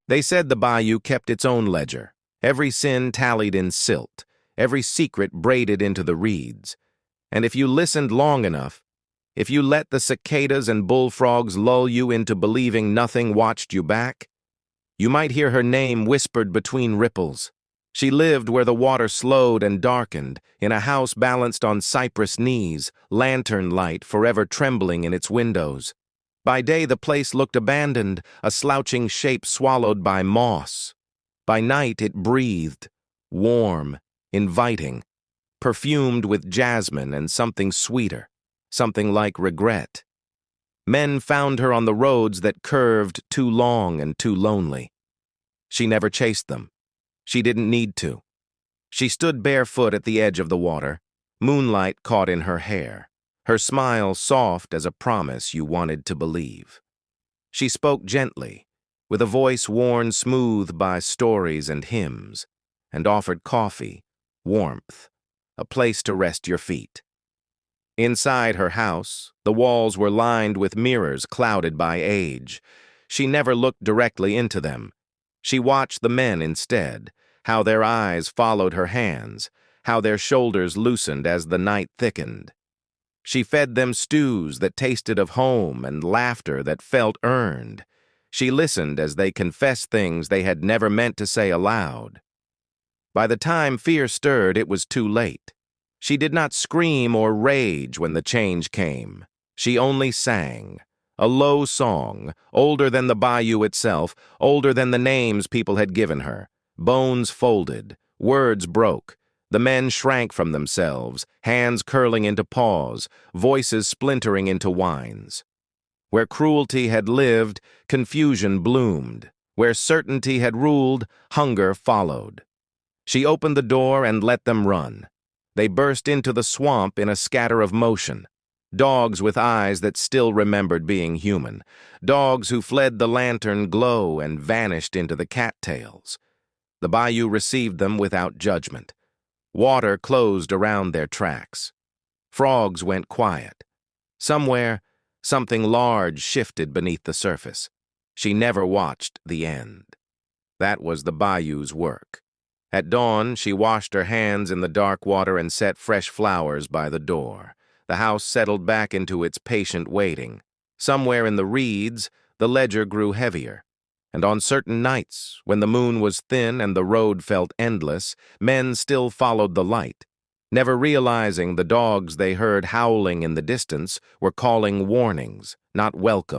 They said the bayou kept its own ledger, every sin tallied in silt, every secret braided into the reeds. And if you listened long enough, if you let the cicadas and bullfrogs lull you into believing nothing watched you back, you might hear her name whispered between ripples. She lived where the water slowed and darkened, in a house balanced on cypress knees, lantern light forever trembling in its windows. By day the place looked abandoned, a slouching shape swallowed by moss. By night it breathed, warm, inviting, perfumed with jasmine and something sweeter, something like regret. Men found her on the roads that curved too long and too lonely. She never chased them. She didn't need to. She stood barefoot at the edge of the water, moonlight caught in her hair, her smile soft as a promise you wanted to believe. She spoke gently, with a voice worn smooth by stories and hymns, and offered coffee, warmth, a place to rest your feet. Inside her house, the walls were lined with mirrors clouded by age. She never looked directly into them. She watched the men instead, how their eyes followed her hands, how their shoulders loosened as the night thickened. She fed them stews that tasted of home and laughter that felt earned. She listened as they confessed things they had never meant to say aloud. By the time fear stirred, it was too late. She did not scream or rage when the change came. She only sang. A low song, older than the bayou itself, older than the names people had given her. Bones folded, words broke. The men shrank from themselves, hands curling into paws, voices splintering into whines. Where cruelty had lived, confusion bloomed. Where certainty had ruled, hunger followed. She opened the door and let them run. They burst into the swamp in a scatter of motion. Dogs with eyes that still remembered being human. Dogs who fled the lantern glow and vanished into the cattails. The bayou received them without judgment. Water closed around their tracks. Frogs went quiet. Somewhere, something large shifted beneath the surface. She never watched the end. That was the bayou's work. At dawn, she washed her hands in the dark water and set fresh flowers by the door. The house settled back into its patient waiting. Somewhere in the reeds, the ledger grew heavier. And on certain nights, when the moon was thin and the road felt endless, men still followed the light, never realizing the dogs they heard howling in the distance were calling warnings, not welcome.